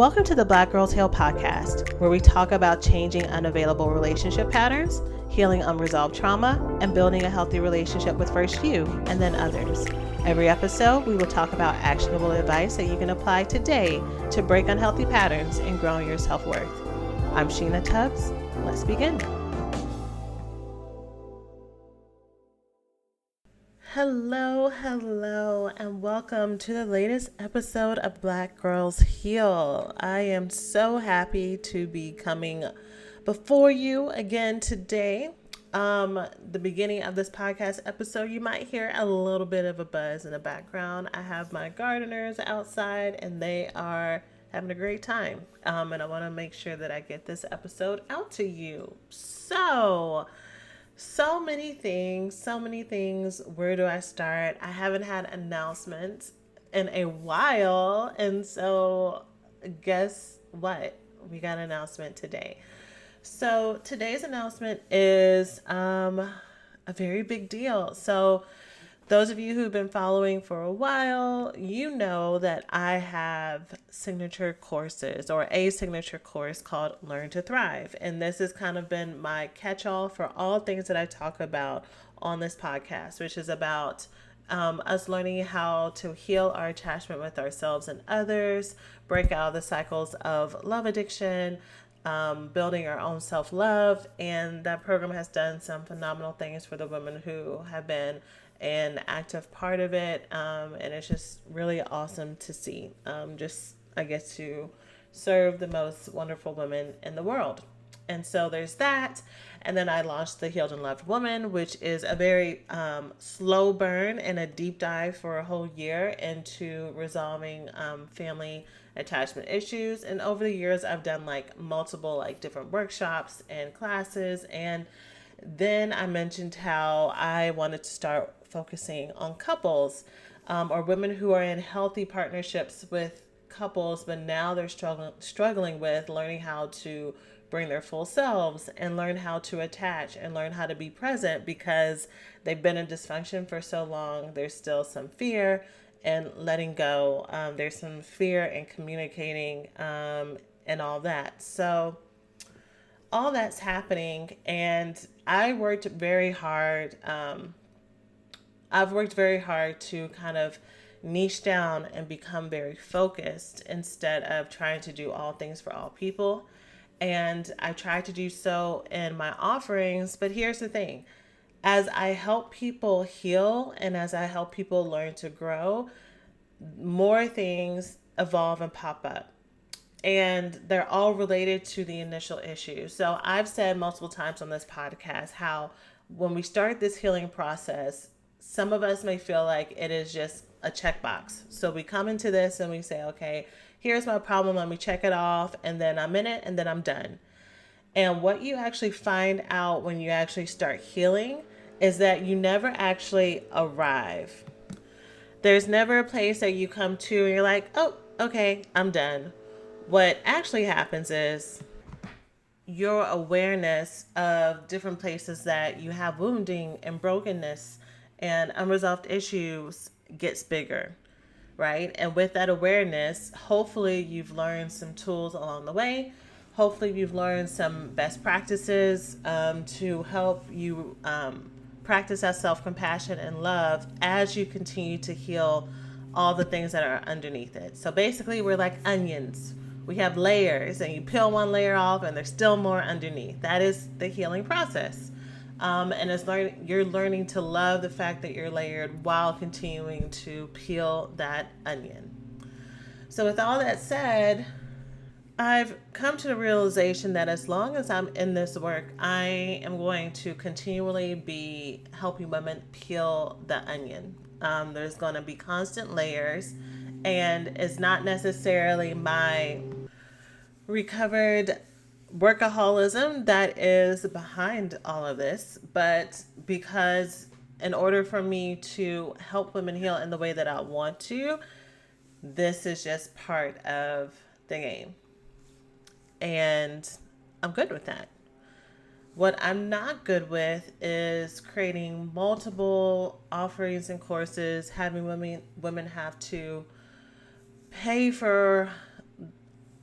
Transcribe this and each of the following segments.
Welcome to the Black Girls Heal podcast, where we talk about changing unavailable relationship patterns, healing unresolved trauma, and building a healthy relationship with first you and then others. Every episode, we will talk about actionable advice that you can apply today to break unhealthy patterns and grow your self-worth. I'm Sheena Tubbs. Let's begin. Hello, and welcome to the latest episode of Black Girls Heal. I am so happy to be coming before you again today. The beginning of this podcast episode, you might hear a little bit of a buzz in the background. I have my gardeners outside and they are having a great time. And I want to make sure that I get this episode out to you. So many things. Where do I start? I haven't had announcements in a while. And so guess what? We got an announcement today. So today's announcement is a very big deal. So those of you who've been following for a while, you know that I have signature courses or a signature course called Learn to Thrive. And this has kind of been my catch-all for all things that I talk about on this podcast, which is about us learning how to heal our attachment with ourselves and others, break out of the cycles of love addiction, building our own self-love. And that program has done some phenomenal things for the women who have been an active part of it. And it's just really awesome to see. I get to serve the most wonderful women in the world. And so there's that. And then I launched the Healed and Loved Woman, which is a very slow burn and a deep dive for a whole year into resolving family attachment issues. And over the years, I've done multiple different workshops and classes. And then I mentioned how I wanted to start focusing on couples or women who are in healthy partnerships with couples, but now they're struggling with learning how to bring their full selves and learn how to attach and learn how to be present because they've been in dysfunction for so long. There's still some fear and letting go. There's some fear in communicating and all that. So all that's happening, and I worked very hard. I've worked very hard to kind of niche down and become very focused instead of trying to do all things for all people. And I try to do so in my offerings. But here's the thing. As I help people heal and as I help people learn to grow, more things evolve and pop up. And they're all related to the initial issue. So I've said multiple times on this podcast how when we start this healing process, some of us may feel like it is just a checkbox. So we come into this and we say, okay, here's my problem. Let me check it off. And then I'm in it and then I'm done. And what you actually find out when you actually start healing is that you never actually arrive. There's never a place that you come to and you're like, oh, okay, I'm done. What actually happens is your awareness of different places that you have wounding and brokenness and unresolved issues gets bigger, right? And with that awareness, hopefully you've learned some tools along the way. Hopefully you've learned some best practices to help you practice that self-compassion and love as you continue to heal all the things that are underneath it. So basically we're like onions. We have layers and you peel one layer off and there's still more underneath. That is the healing process. And you're learning to love the fact that you're layered while continuing to peel that onion. So with all that said, I've come to the realization that as long as I'm in this work, I am going to continually be helping women peel the onion. There's going to be constant layers, and it's not necessarily my recovered workaholism that is behind all of this, but because in order for me to help women heal in the way that I want to, this is just part of the game. And I'm good with that. What I'm not good with is creating multiple offerings and courses, having women have to pay for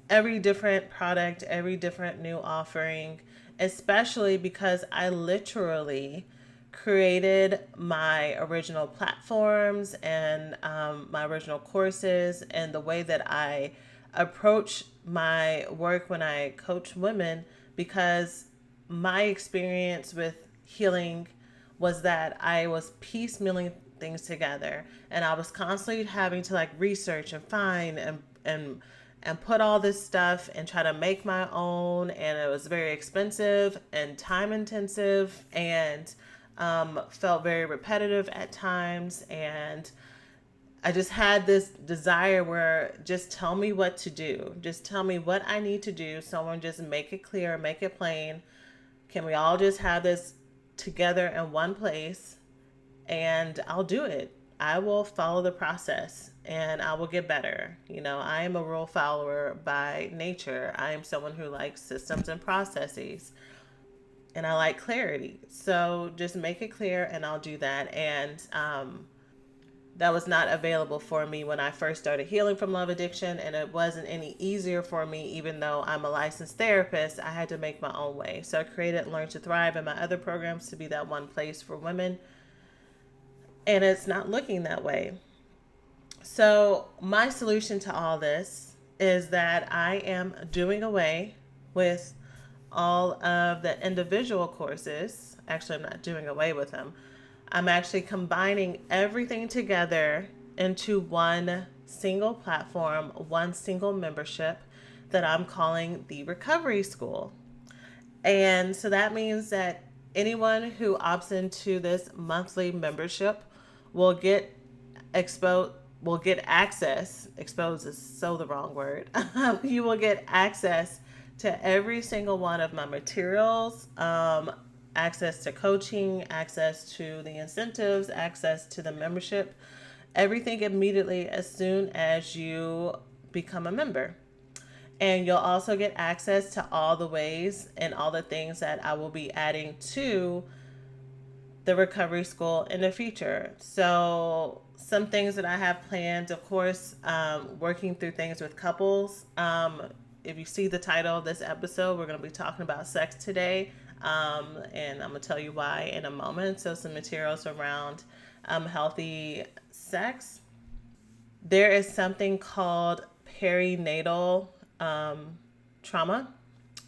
every different product, every different new offering, especially because I literally created my original platforms and my original courses and the way that I approach my work when I coach women, because my experience with healing was that I was piecemealing things together, and I was constantly having to like research and find and put all this stuff and try to make my own, and it was very expensive and time intensive, and felt very repetitive at times. And I just had this desire where just tell me what to do. Just tell me what I need to do. Someone just make it clear, make it plain. Can we all just have this together in one place? And I'll do it. I will follow the process and I will get better. You know, I am a rule follower by nature. I am someone who likes systems and processes, and I like clarity. So just make it clear and I'll do that. And that was not available for me when I first started healing from love addiction, and it wasn't any easier for me. Even though I'm a licensed therapist, I had to make my own way. So I created Learn to Thrive and my other programs to be that one place for women, and it's not looking that way. So my solution to all this is that I am doing away with all of the individual courses. Actually, I'm not doing away with them. I'm actually combining everything together into one single platform, one single membership that I'm calling the Recovery School. And so that means that anyone who opts into this monthly membership will get exposed, will get access. Exposed is so the wrong word. You will get access to every single one of my materials, access to coaching, access to the incentives, access to the membership, everything immediately as soon as you become a member. And you'll also get access to all the ways and all the things that I will be adding to the recovery school in the future. So, some things that I have planned, of course, working through things with couples. If you see the title of this episode, we're going to be talking about sex today. And I'm going to tell you why in a moment. So, some materials around healthy sex. There is something called perinatal trauma,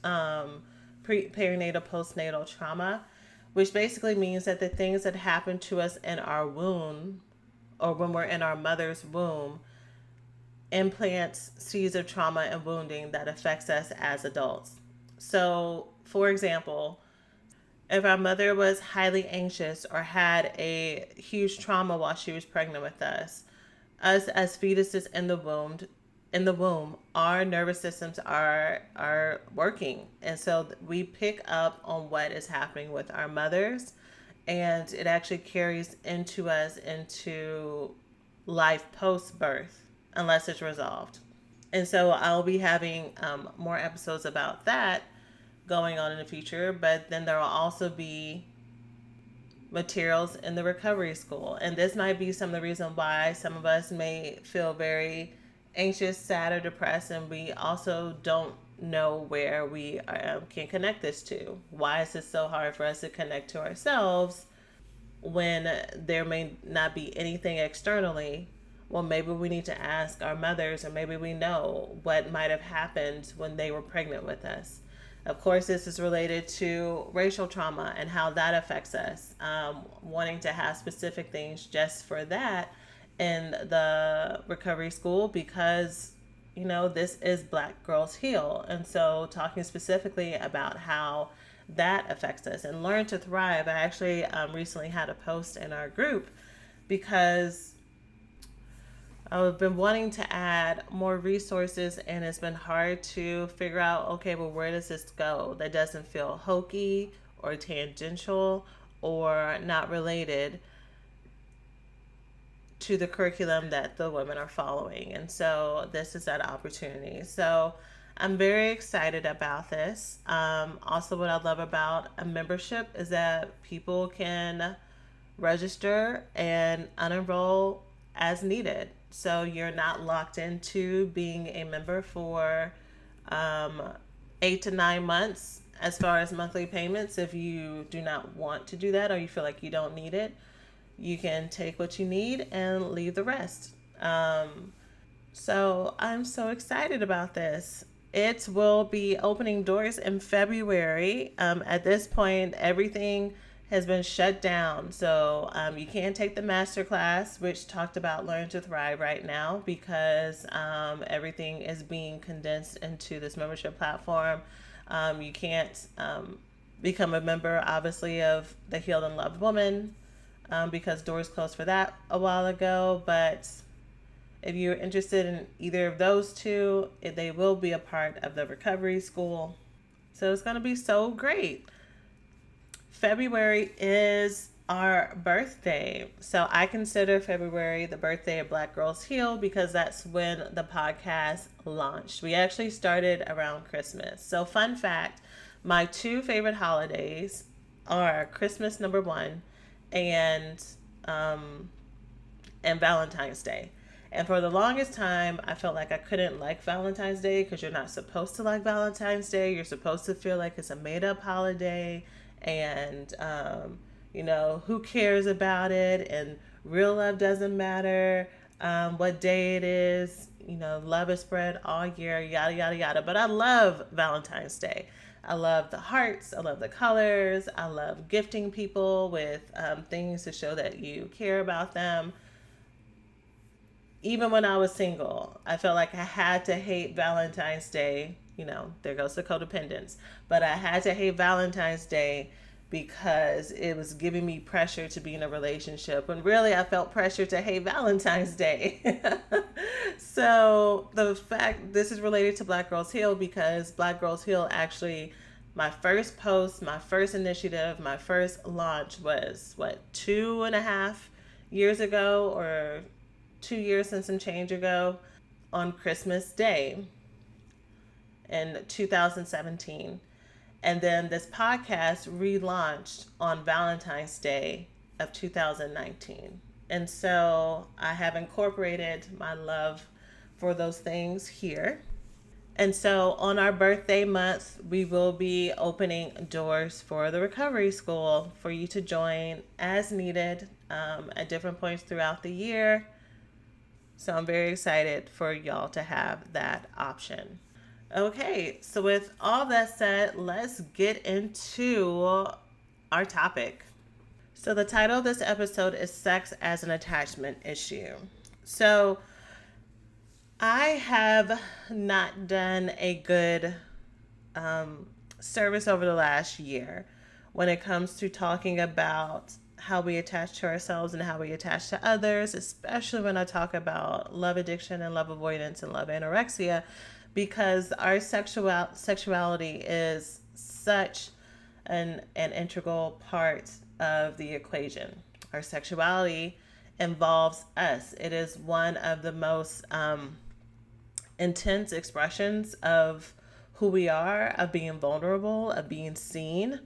perinatal postnatal trauma, which basically means that the things that happen to us in our womb or when we're in our mother's womb implants seeds of trauma and wounding that affects us as adults. So, for example, if our mother was highly anxious or had a huge trauma while she was pregnant with us as fetuses in the womb, our nervous systems are working, and so we pick up on what is happening with our mothers, and it actually carries into us into life post birth unless it's resolved. And so I'll be having more episodes about that going on in the future, but then there will also be materials in the recovery school. And this might be some of the reason why some of us may feel very anxious, sad, or depressed, and we also don't know where we can connect this to. Why is it so hard for us to connect to ourselves when there may not be anything externally? Well, maybe we need to ask our mothers, or maybe we know what might have happened when they were pregnant with us. Of course, this is related to racial trauma and how that affects us. Wanting to have specific things just for that in the recovery school, because this is Black Girls Heal. And so talking specifically about how that affects us and Learn to Thrive. I actually recently had a post in our group because I've been wanting to add more resources, and it's been hard to figure out, okay, well, where does this go that doesn't feel hokey or tangential or not related to the curriculum that the women are following. And so this is that opportunity. So I'm very excited about this. Also, what I love about a membership is that people can register and unenroll as needed. So you're not locked into being a member for um, 8 to 9 months as far as monthly payments. If you do not want to do that or you feel like you don't need it, you can take what you need and leave the rest. So I'm so excited about this. It will be opening doors in February. At this point, everything has been shut down. So you can't take the master class, which talked about Learn to Thrive right now, because everything is being condensed into this membership platform. You can't become a member, obviously, of the Healed and Loved Woman because doors closed for that a while ago. But if you're interested in either of those two, they will be a part of the recovery school. So it's going to be so great. February is our birthday. So I consider February the birthday of Black Girls Heal because that's when the podcast launched. We actually started around Christmas. So, fun fact, my two favorite holidays are Christmas, number one, and um, and Valentine's Day. And for the longest time, I felt like I couldn't like Valentine's Day because you're not supposed to like Valentine's Day. You're supposed to feel like it's a made up holiday and, who cares about it? And real love doesn't matter what day it is. Love is spread all year, yada, yada, yada. But I love Valentine's Day. I love the hearts. I love the colors. I love gifting people with things to show that you care about them. Even when I was single, I felt like I had to hate Valentine's Day. There goes the codependence. But I had to hate Valentine's Day because it was giving me pressure to be in a relationship. When really I felt pressure to hate Valentine's Day. So the fact this is related to Black Girls Heal because Black Girls Heal actually, my first post, my first initiative, my first launch was 2.5 years ago, or 2 years and some change ago, on Christmas Day in 2017. And then this podcast relaunched on Valentine's Day of 2019. And so I have incorporated my love for those things here. And so on our birthday month, we will be opening doors for the recovery school for you to join as needed at different points throughout the year. So I'm very excited for y'all to have that option. Okay, so with all that said, let's get into our topic. So the title of this episode is Sex as an Attachment Issue. So I have not done a good service over the last year when it comes to talking about how we attach to ourselves and how we attach to others, especially when I talk about love addiction and love avoidance and love anorexia, because our sexuality is such an integral part of the equation. Our sexuality involves us. It is one of the most intense expressions of who we are, of being vulnerable, of being seen,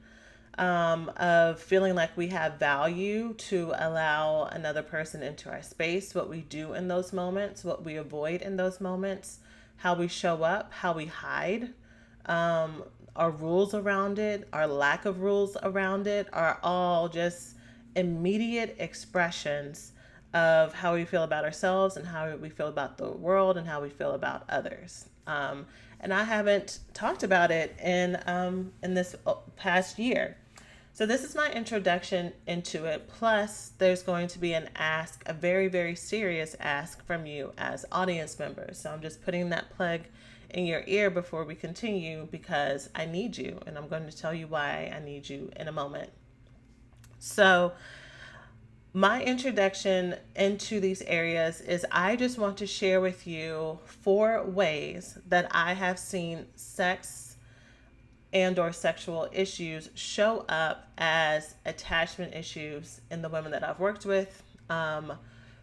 of feeling like we have value to allow another person into our space, what we do in those moments, what we avoid in those moments, how we show up, how we hide, our rules around it, our lack of rules around it are all just immediate expressions of how we feel about ourselves and how we feel about the world and how we feel about others. And I haven't talked about it in this past year. So this is my introduction into it. Plus, there's going to be an ask, a very, very serious ask from you as audience members. So I'm just putting that plug in your ear before we continue because I need you, and I'm going to tell you why I need you in a moment. So my introduction into these areas is I just want to share with you 4 ways that I have seen sex and or sexual issues show up as attachment issues in the women that I've worked with,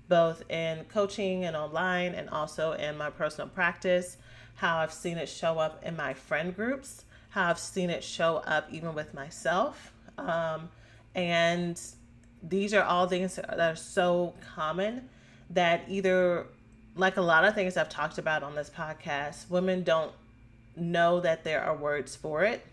both in coaching and online and also in my personal practice, how I've seen it show up in my friend groups, how I've seen it show up even with myself. And these are all things that are so common that either, like a lot of things I've talked about on this podcast, women don't know that there are words for it.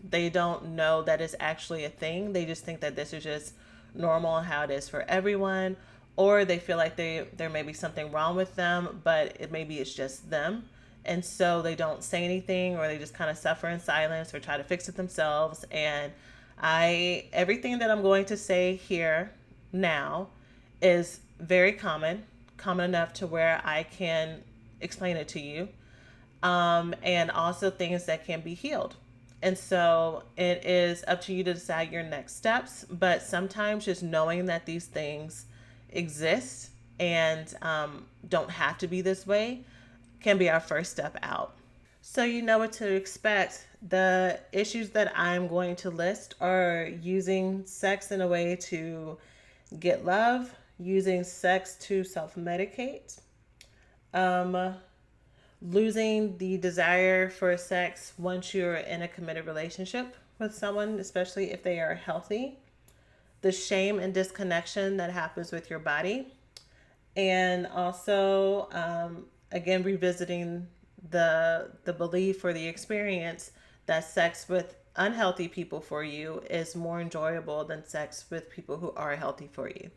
They don't know that it's actually a thing. They just think that this is just normal and how it is for everyone, or they feel like there may be something wrong with them, but maybe it's just them, and so they don't say anything, or they just kind of suffer in silence or try to fix it themselves. And everything that I'm going to say here now is very common enough to where I can explain it to you, and also things that can be healed. And so it is up to you to decide your next steps. But sometimes just knowing that these things exist and don't have to be this way can be our first step out. So you know what to expect. The issues that I'm going to list are using sex in a way to get love, using sex to self medicate, um, losing the desire for sex once you're in a committed relationship with someone, especially if they are healthy, the shame and disconnection that happens with your body, and also, again, revisiting the belief or the experience that sex with unhealthy people for you is more enjoyable than sex with people who are healthy for you.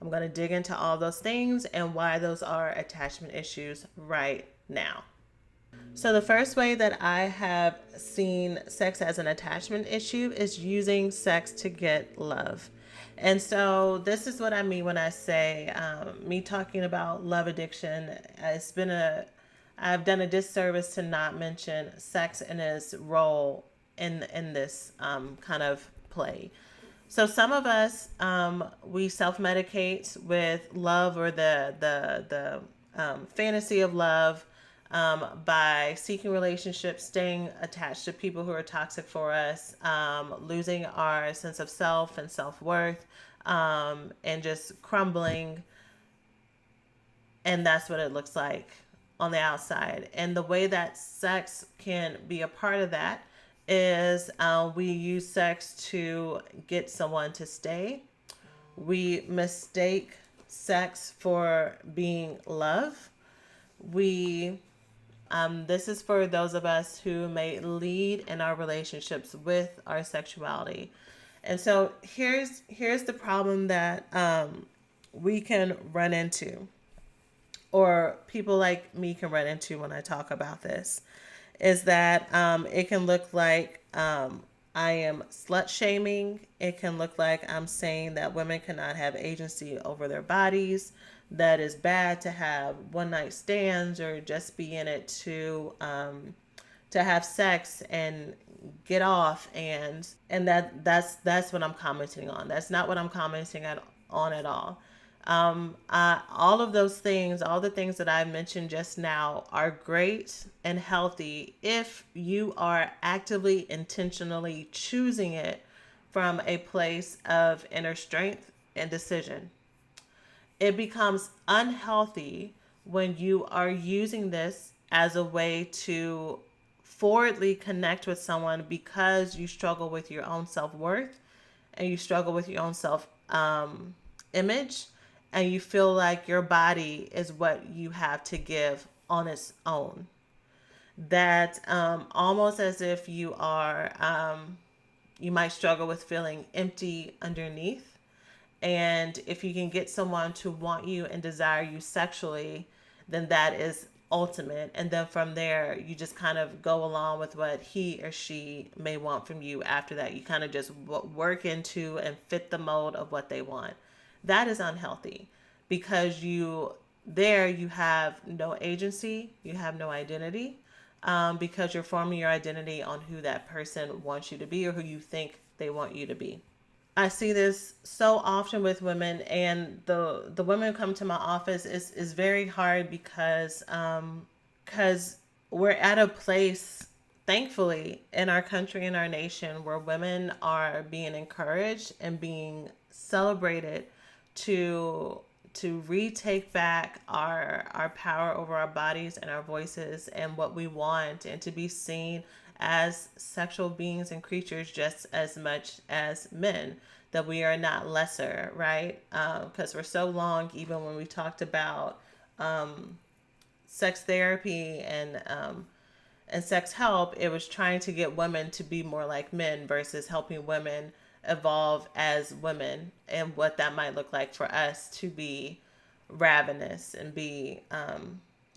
I'm going to dig into all those things and why those are attachment issues right now. So, the first way that I have seen sex as an attachment issue is using sex to get love. And so, this is what I mean when I say me talking about love addiction. I've done a disservice to not mention sex and its role in this kind of play. So some of us, we self medicate with love, or the fantasy of love, by seeking relationships, staying attached to people who are toxic for us, losing our sense of self and self worth, and just crumbling. And that's what it looks like on the outside. And the way that sex can be a part of that is we use sex to get someone to stay. We mistake sex for being love. We This is for those of us who may lead in our relationships with our sexuality. And so here's the problem that we can run into, or people like me can run into when I talk about this, is that it can look like I am slut shaming. It can look like I'm saying that women cannot have agency over their bodies, that is bad to have one night stands or just be in it to have sex and get off, and that's what I'm commenting on. That's not what I'm commenting on at all. All of those things, all the things that I mentioned just now, are great and healthy if you are actively, intentionally choosing it from a place of inner strength and decision. It becomes unhealthy when you are using this as a way to forwardly connect with someone because you struggle with your own self-worth, and you struggle with your own self image, and you feel like your body is what you have to give on its own. That almost as if you might struggle with feeling empty underneath. And if you can get someone to want you and desire you sexually, then that is ultimate. And then from there, you just kind of go along with what he or she may want from you after that. You kind of just work into and fit the mold of what they want. That is unhealthy, because you have no agency, you have no identity, because you're forming your identity on who that person wants you to be, or who you think they want you to be. I see this so often with women, and the women who come to my office is very hard because we're at a place, thankfully, in our country and our nation, where women are being encouraged and being celebrated to retake back our power over our bodies and our voices and what we want, and to be seen as sexual beings and creatures just as much as men, that we are not lesser, right? Because for so long, even when we talked about sex therapy And sex help, it was trying to get women to be more like men versus helping women evolve as women and what that might look like for us to be ravenous and be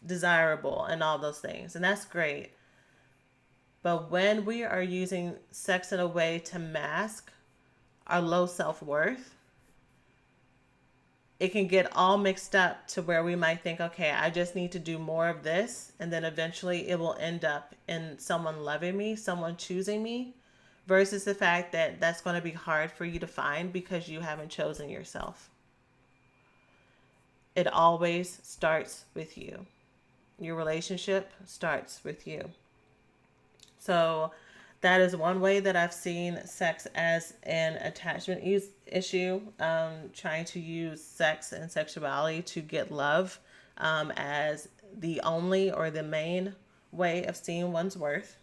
desirable and all those things. And that's great. But when we are using sex in a way to mask our low self worth, it can get all mixed up to where we might think, okay, I just need to do more of this. And then eventually it will end up in someone loving me, someone choosing me, versus the fact that that's going to be hard for you to find because you haven't chosen yourself. It always starts with you. Your relationship starts with you. So that is one way that I've seen sex as an attachment issue, trying to use sex and sexuality to get love as the only or the main way of seeing one's worth.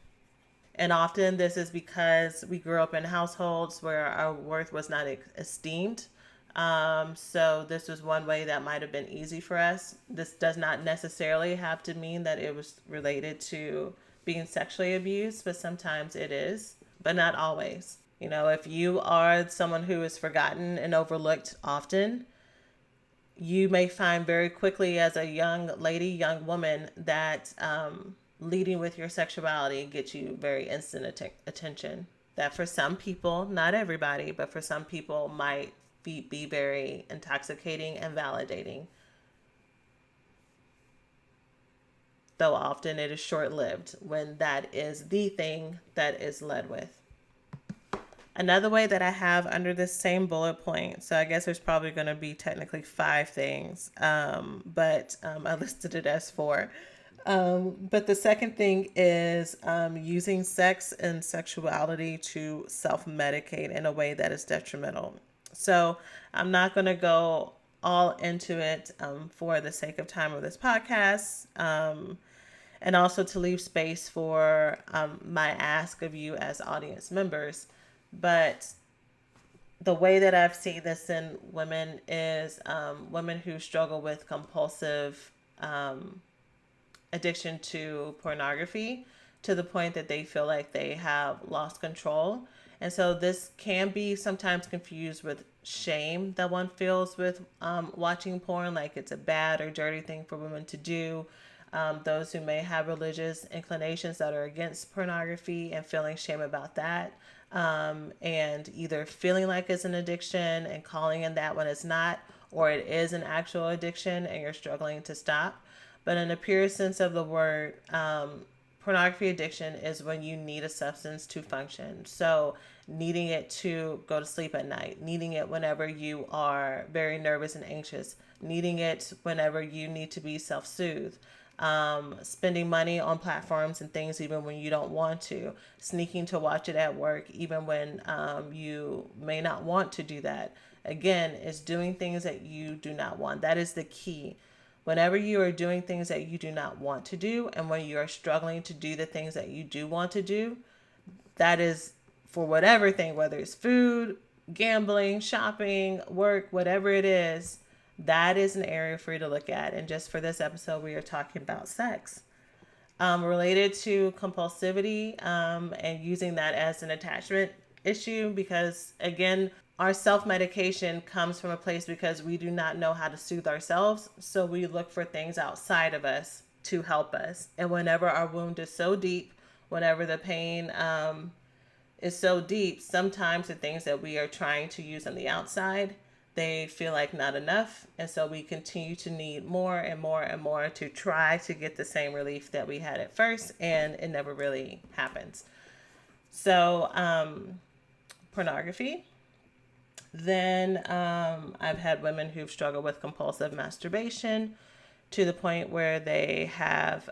And often this is because we grew up in households where our worth was not esteemed. So this was one way that might have been easy for us. This does not necessarily have to mean that it was related to being sexually abused, but sometimes it is, but not always. You know, if you are someone who is forgotten and overlooked often, you may find very quickly as a young lady, young woman, that leading with your sexuality gets you very instant attention. That for some people, not everybody, but for some people might be very intoxicating and validating. Though often it is short lived when that is the thing that is led with. Another way that I have under this same bullet point, so I guess there's probably going to be technically 5 things, but I listed it as 4. But the second thing is using sex and sexuality to self-medicate in a way that is detrimental. So I'm not going to go all into it for the sake of time of this podcast, and also to leave space for my ask of you as audience members. But the way that I've seen this in women is women who struggle with compulsive addiction to pornography to the point that they feel like they have lost control. And so this can be sometimes confused with shame that one feels with watching porn, like it's a bad or dirty thing for women to do. Those who may have religious inclinations that are against pornography and feeling shame about that. And either feeling like it's an addiction and calling in that when it's not, or it is an actual addiction and you're struggling to stop. But in the pure sense of the word, pornography addiction is when you need a substance to function. So needing it to go to sleep at night, needing it whenever you are very nervous and anxious, needing it whenever you need to be self-soothed. Spending money on platforms and things even when you don't want to, sneaking to watch it at work even when you may not want to do that. Again, it's doing things that you do not want. That is the key. Whenever you are doing things that you do not want to do, and when you are struggling to do the things that you do want to do, that is for whatever thing, whether it's food, gambling, shopping, work, whatever it is, that is an area for you to look at. And just for this episode, we are talking about sex. Related to compulsivity and using that as an attachment issue, because again, our self-medication comes from a place because we do not know how to soothe ourselves. So we look for things outside of us to help us. And whenever our wound is so deep, whenever the pain is so deep, sometimes the things that we are trying to use on the outside, they feel like not enough. And so we continue to need more and more and more to try to get the same relief that we had at first. And it never really happens. So pornography. Then I've had women who've struggled with compulsive masturbation to the point where they have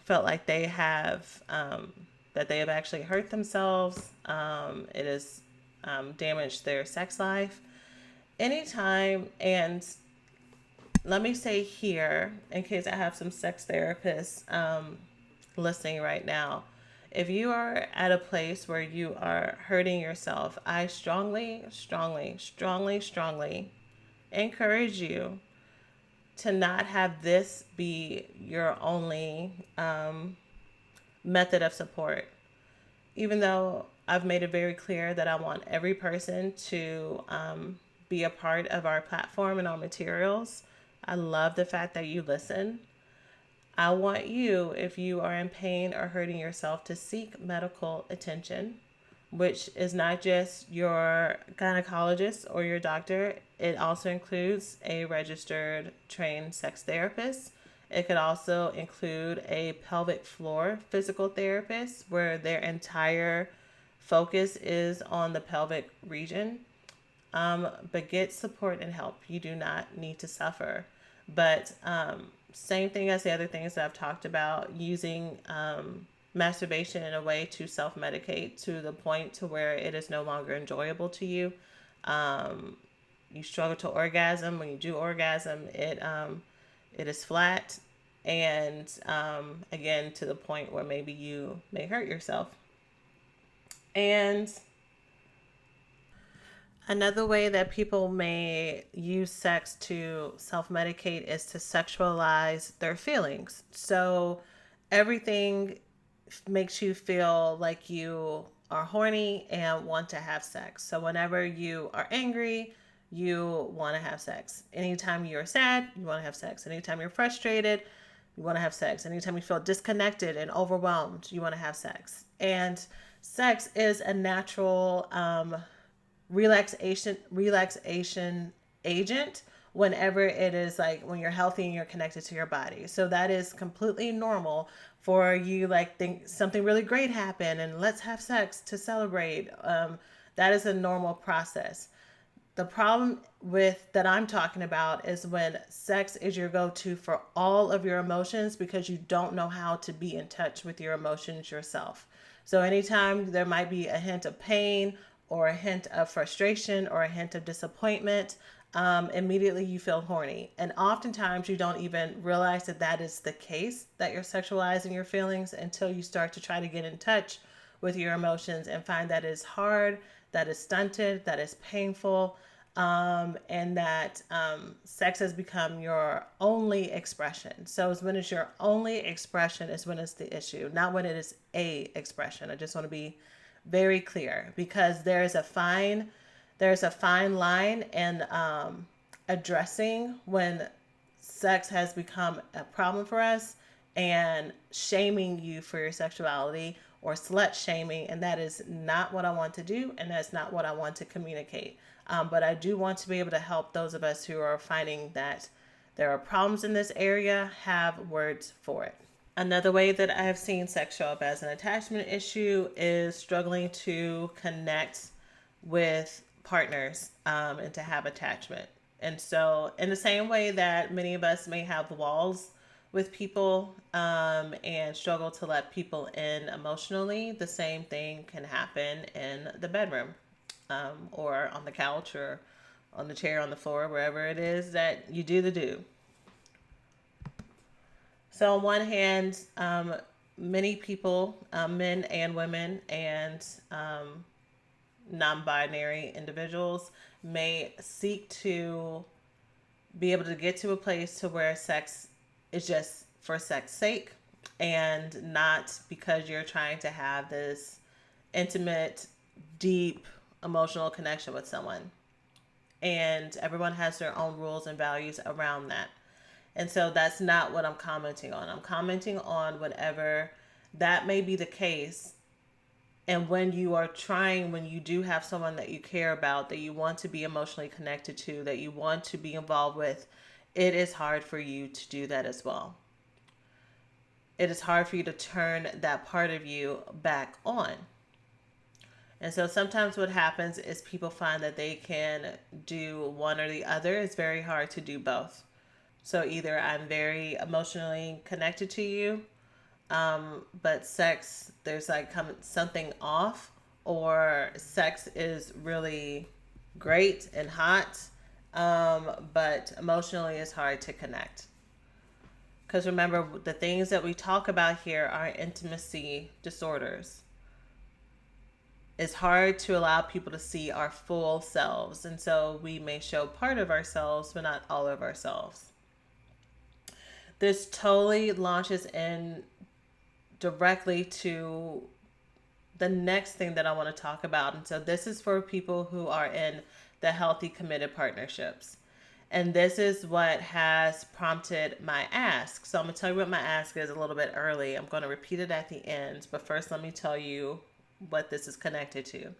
felt like they have that they have actually hurt themselves. It has damaged their sex life. Anytime, and let me say here, in case I have some sex therapists listening right now, if you are at a place where you are hurting yourself, I strongly, strongly, strongly, strongly encourage you to not have this be your only method of support. Even though I've made it very clear that I want every person to be a part of our platform and our materials, I love the fact that you listen. I want you, if you are in pain or hurting yourself, to seek medical attention, which is not just your gynecologist or your doctor. It also includes a registered trained sex therapist. It could also include a pelvic floor physical therapist where their entire focus is on the pelvic region. But get support and help. You do not need to suffer. But same thing as the other things that I've talked about, using masturbation in a way to self-medicate to the point to where it is no longer enjoyable to you. You struggle to orgasm. When you do orgasm, it is flat, and again, to the point where maybe you may hurt yourself. And another way that people may use sex to self-medicate is to sexualize their feelings. So everything makes you feel like you are horny and want to have sex. So whenever you are angry, you want to have sex. Anytime you're sad, you want to have sex. Anytime you're frustrated, you want to have sex. Anytime you feel disconnected and overwhelmed, you want to have sex. And sex is a natural relaxation agent whenever it is like when you're healthy and you're connected to your body. So that is completely normal for you, like, think something really great happened and let's have sex to celebrate. That is a normal process. The problem with that I'm talking about is when sex is your go-to for all of your emotions because you don't know how to be in touch with your emotions yourself. So anytime there might be a hint of pain or a hint of frustration or a hint of disappointment, immediately you feel horny. And oftentimes you don't even realize that that is the case, that you're sexualizing your feelings, until you start to try to get in touch with your emotions and find that is hard, that is stunted, that is painful, and that sex has become your only expression. So it's when it's your only expression is when it's the issue, not when it is a expression. I just want to be very clear, because there's a fine line in addressing when sex has become a problem for us and shaming you for your sexuality, or slut shaming, and that is not what I want to do, and that's not what I want to communicate. But I do want to be able to help those of us who are finding that there are problems in this area have words for it. Another way that I have seen sex show up as an attachment issue is struggling to connect with partners and to have attachment. And so in the same way that many of us may have walls with people and struggle to let people in emotionally, the same thing can happen in the bedroom or on the couch or on the chair, on the floor, wherever it is that you do the do. So on one hand, many people, men and women and non-binary individuals, may seek to be able to get to a place to where sex is just for sex sake and not because you're trying to have this intimate, deep, emotional connection with someone. And everyone has their own rules and values around that. And so that's not what I'm commenting on. I'm commenting on whatever that may be the case. And when you do have someone that you care about, that you want to be emotionally connected to, that you want to be involved with, it is hard for you to do that as well. It is hard for you to turn that part of you back on. And so sometimes what happens is people find that they can do one or the other. It's very hard to do both. So either I'm very emotionally connected to you, but sex, there's like something off, or sex is really great and hot, but emotionally it's hard to connect. Because remember, the things that we talk about here are intimacy disorders. It's hard to allow people to see our full selves, and so we may show part of ourselves, but not all of ourselves. This totally launches in directly to the next thing that I want to talk about. And so this is for people who are in the healthy, committed partnerships. And this is what has prompted my ask. So I'm going to tell you what my ask is a little bit early. I'm going to repeat it at the end. But first, let me tell you what this is connected to.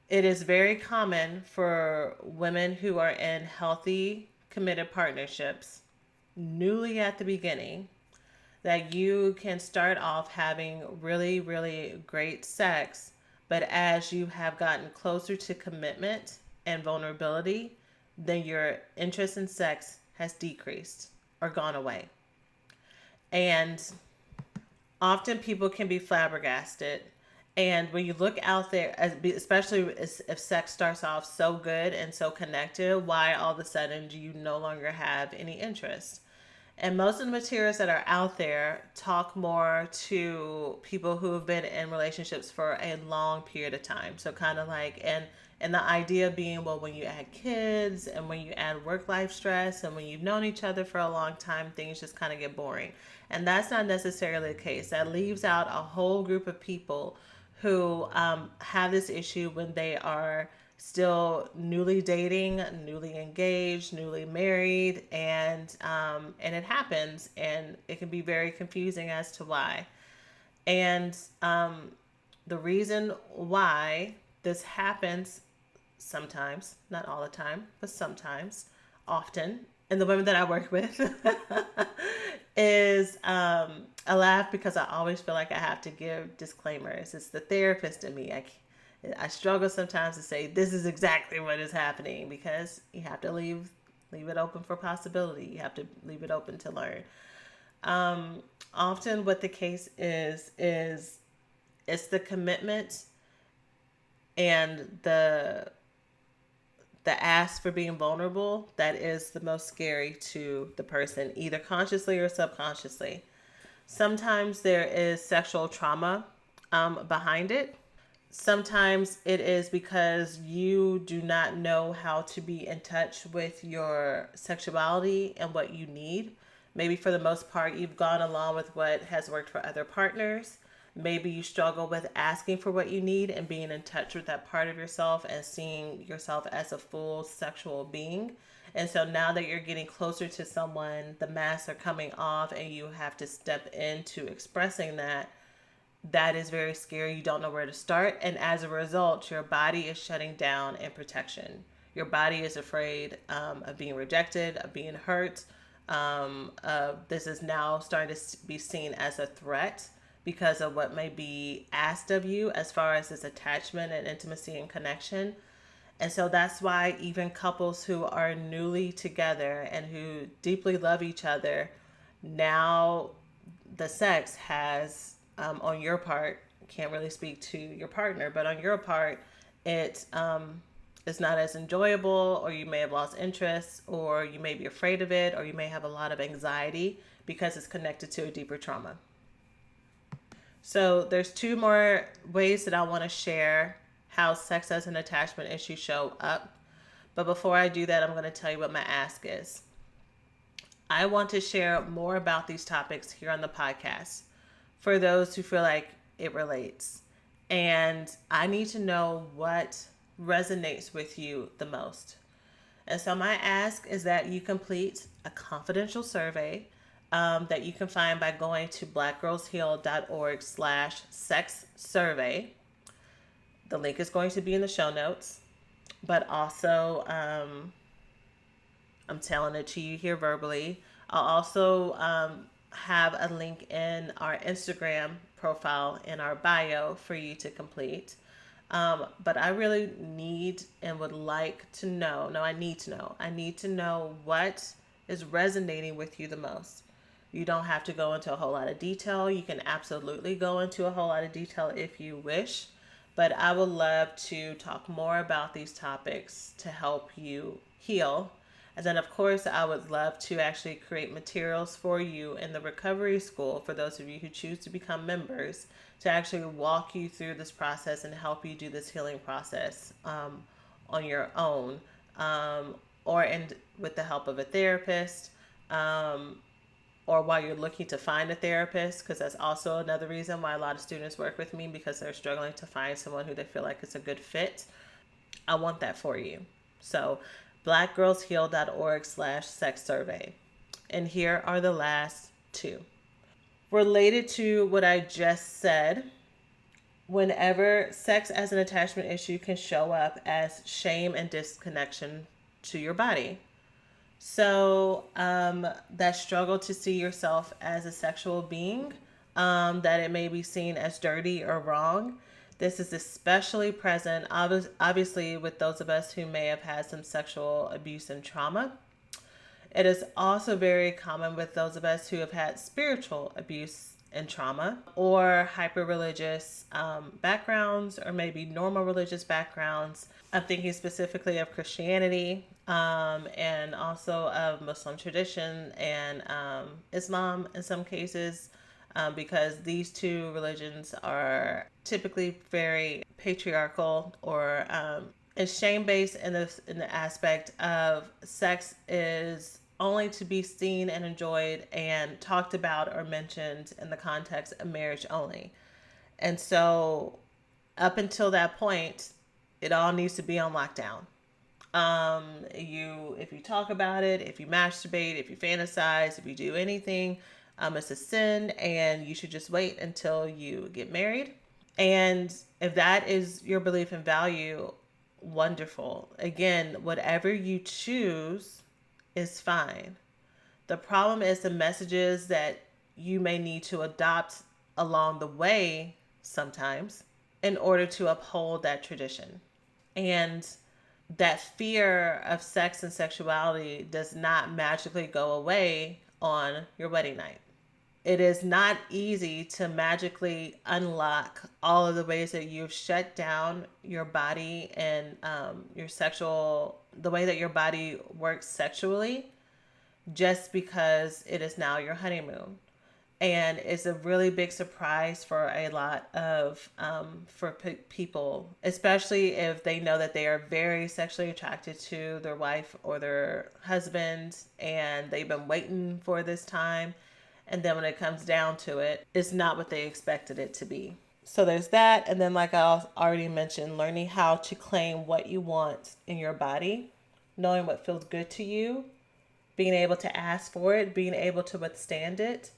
It is very common for women who are in healthy, committed partnerships, newly at the beginning, that you can start off having really, really great sex, but as you have gotten closer to commitment and vulnerability, then your interest in sex has decreased or gone away. And often people can be flabbergasted. And when you look out there, especially if sex starts off so good and so connected, why all of a sudden do you no longer have any interest? And most of the materials that are out there talk more to people who have been in relationships for a long period of time. So kind of like, and the idea being, well, when you add kids and when you add work life stress and when you've known each other for a long time, things just kind of get boring. And that's not necessarily the case. That leaves out a whole group of people who have this issue when they are still newly dating, newly engaged, newly married, and it happens, and it can be very confusing as to why. And the reason why this happens sometimes, not all the time, but sometimes, often, and the women that I work with is I laugh because I always feel like I have to give disclaimers. It's the therapist in me. I struggle sometimes to say this is exactly what is happening because you have to leave it open for possibility. You have to leave it open to learn. Often what the case is it's the commitment and the ask for being vulnerable that is the most scary to the person, either consciously or subconsciously. Sometimes there is sexual trauma behind it. Sometimes it is because you do not know how to be in touch with your sexuality and what you need. Maybe for the most part, you've gone along with what has worked for other partners. Maybe you struggle with asking for what you need and being in touch with that part of yourself and seeing yourself as a full sexual being. And so now that you're getting closer to someone, the masks are coming off and you have to step into expressing that. That is very scary. You don't know where to start. And as a result, your body is shutting down in protection. Your body is afraid of being rejected, of being hurt. This is now starting to be seen as a threat because of what may be asked of you as far as this attachment and intimacy and connection. And so that's why even couples who are newly together and who deeply love each other, now the sex has, on your part, can't really speak to your partner, but on your part, it is not as enjoyable, or you may have lost interest, or you may be afraid of it, or you may have a lot of anxiety because it's connected to a deeper trauma. So there's two more ways that I want to share how sex as an attachment issue show up. But before I do that, I'm going to tell you what my ask is. I want to share more about these topics here on the podcast for those who feel like it relates. And I need to know what resonates with you the most. And so my ask is that you complete a confidential survey that you can find by going to blackgirlsheal.org/sex survey. The link is going to be in the show notes, but also I'm telling it to you here verbally. I'll also have a link in our Instagram profile in our bio for you to complete. But I really need and would like to know. No, I need to know what is resonating with you the most. You don't have to go into a whole lot of detail. You can absolutely go into a whole lot of detail if you wish. But I would love to talk more about these topics to help you heal. And then, of course, I would love to actually create materials for you in the recovery school for those of you who choose to become members to actually walk you through this process and help you do this healing process on your own or with the help of a therapist. or while you're looking to find a therapist, because that's also another reason why a lot of students work with me, because they're struggling to find someone who they feel like is a good fit. I want that for you. So blackgirlsheal.org/sex survey. And here are the last two. Related to what I just said, whenever sex as an attachment issue can show up as shame and disconnection to your body. So that struggle to see yourself as a sexual being, that it may be seen as dirty or wrong. This is especially present, obviously, with those of us who may have had some sexual abuse and trauma. It is also very common with those of us who have had spiritual abuse and trauma, or hyper religious backgrounds, or maybe normal religious backgrounds. I'm thinking specifically of Christianity, and also of Muslim tradition and Islam in some cases, because these two religions are typically very patriarchal, or is shame based in the aspect of sex is only to be seen and enjoyed and talked about or mentioned in the context of marriage only. And so up until that point, it all needs to be on lockdown. If you talk about it, if you masturbate, if you fantasize, if you do anything, it's a sin, and you should just wait until you get married. And if that is your belief and value, wonderful. Again, whatever you choose is fine. The problem is the messages that you may need to adopt along the way sometimes in order to uphold that tradition. And that fear of sex and sexuality does not magically go away on your wedding night. It is not easy to magically unlock all of the ways that you've shut down your body and the way that your body works sexually, just because it is now your honeymoon. And it's a really big surprise for a lot of people, especially if they know that they are very sexually attracted to their wife or their husband, and they've been waiting for this time. And then when it comes down to it, it's not what they expected it to be. So there's that. And then, like I already mentioned, learning how to claim what you want in your body, knowing what feels good to you, being able to ask for it, being able to withstand it.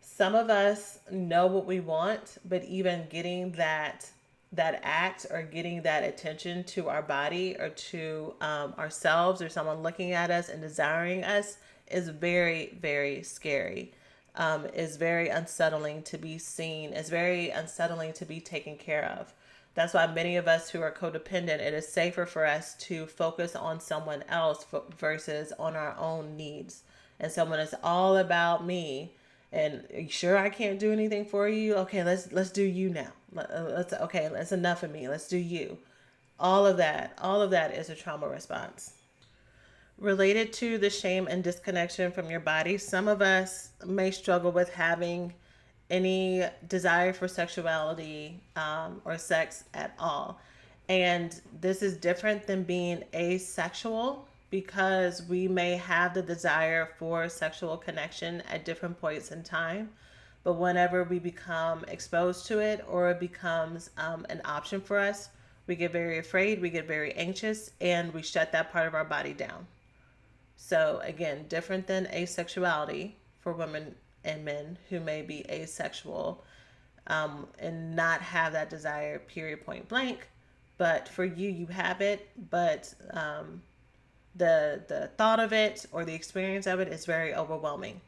Some of us know what we want, but even getting that act, or getting that attention to our body, or to ourselves, or someone looking at us and desiring us, is very, very scary. Is very unsettling to be seen. Is very unsettling to be taken care of. That's why many of us who are codependent, it is safer for us to focus on someone else versus on our own needs. And someone is all about me, and are you sure I can't do anything for you? Okay, let's do you now. That's enough of me. Let's do you. All of that is a trauma response. Related to the shame and disconnection from your body, some of us may struggle with having any desire for sexuality, or sex at all. And this is different than being asexual, because we may have the desire for sexual connection at different points in time. But whenever we become exposed to it, or it becomes an option for us, we get very afraid, we get very anxious, and we shut that part of our body down. So again, different than asexuality for women and men who may be asexual, and not have that desire, period, point blank. But for you, you have it, but the thought of it, or the experience of it, is very overwhelming.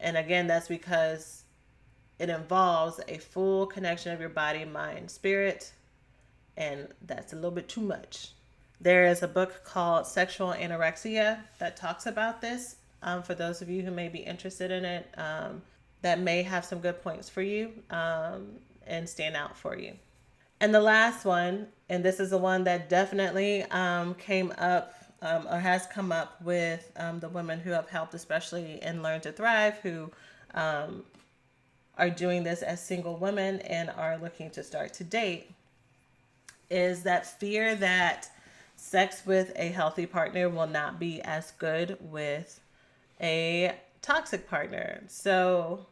And again, that's because it involves a full connection of your body, mind, spirit, and that's a little bit too much. There is a book called Sexual Anorexia that talks about this, for those of you who may be interested in it, that may have some good points for you, and stand out for you. And the last one, and this is the one that definitely came up, or has come up with the women who have helped, especially in Learn to Thrive, who are doing this as single women and are looking to start to date, is that fear that sex with a healthy partner will not be as good with a toxic partner. So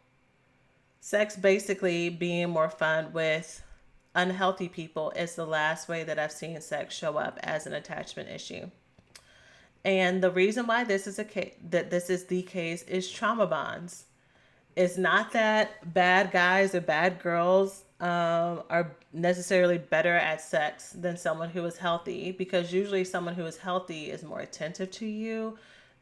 sex basically being more fun with unhealthy people is the last way that I've seen sex show up as an attachment issue. And the reason why this is the case is trauma bonds. It's not that bad guys or bad girls are necessarily better at sex than someone who is healthy, because usually someone who is healthy is more attentive to you.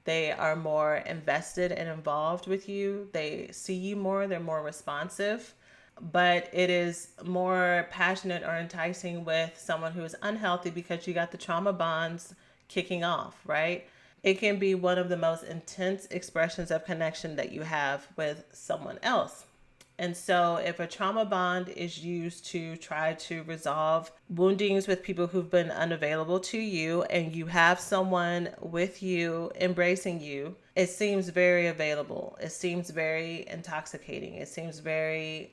They are more invested and involved with you. They see you more. They're more responsive. But it is more passionate or enticing with someone who is unhealthy because you got the trauma bonds kicking off, right? It can be one of the most intense expressions of connection that you have with someone else. And so, if a trauma bond is used to try to resolve woundings with people who've been unavailable to you, and you have someone with you embracing you, it seems very available. It seems very intoxicating. It seems very,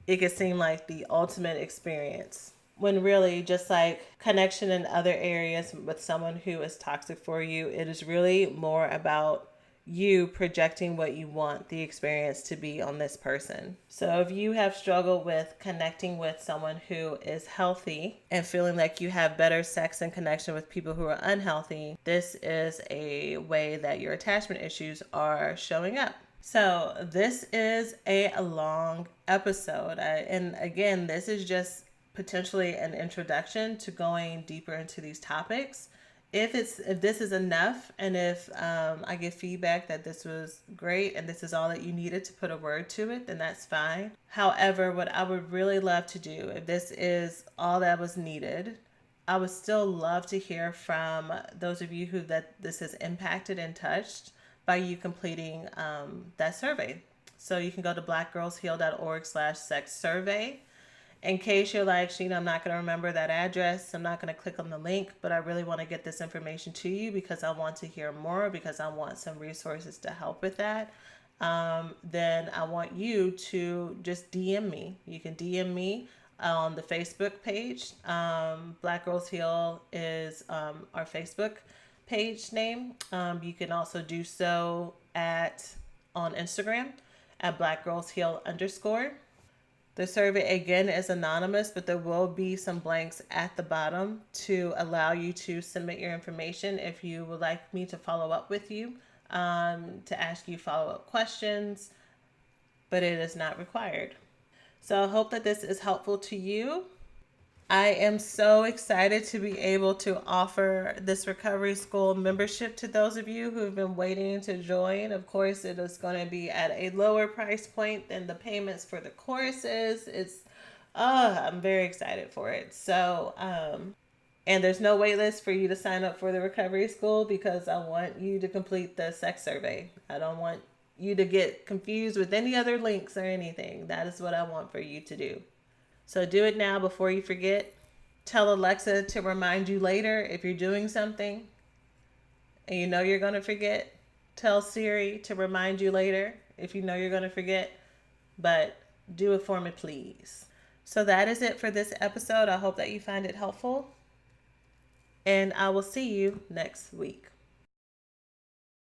it can seem like the ultimate experience, when really just like connection in other areas with someone who is toxic for you, it is really more about you projecting what you want the experience to be on this person. So if you have struggled with connecting with someone who is healthy and feeling like you have better sex and connection with people who are unhealthy, this is a way that your attachment issues are showing up. So this is a long episode. And again, this is just potentially an introduction to going deeper into these topics. If this is enough, and if I get feedback that this was great and this is all that you needed to put a word to it, then that's fine. However, what I would really love to do, if this is all that was needed, I would still love to hear from those of you who that this has impacted and touched by you completing that survey. So you can go to blackgirlsheal.org/sex survey. In case you're like, Sheena, I'm not going to remember that address, I'm not going to click on the link, but I really want to get this information to you because I want to hear more, because I want some resources to help with that, then I want you to just DM me. You can DM me on the Facebook page. Black Girls Heal is our Facebook page name. You can also do so on Instagram at blackgirlsheal_. The survey again is anonymous, but there will be some blanks at the bottom to allow you to submit your information if you would like me to follow up with you, to ask you follow-up questions, but it is not required. So I hope that this is helpful to you. I am so excited to be able to offer this recovery school membership to those of you who have been waiting to join. Of course, it is going to be at a lower price point than the payments for the courses. I'm very excited for it. So, and there's no wait list for you to sign up for the recovery school because I want you to complete the sex survey. I don't want you to get confused with any other links or anything. That is what I want for you to do. So do it now before you forget. Tell Alexa to remind you later if you're doing something and you know you're going to forget. Tell Siri to remind you later if you know you're going to forget. But do it for me, please. So that is it for this episode. I hope that you find it helpful. And I will see you next week.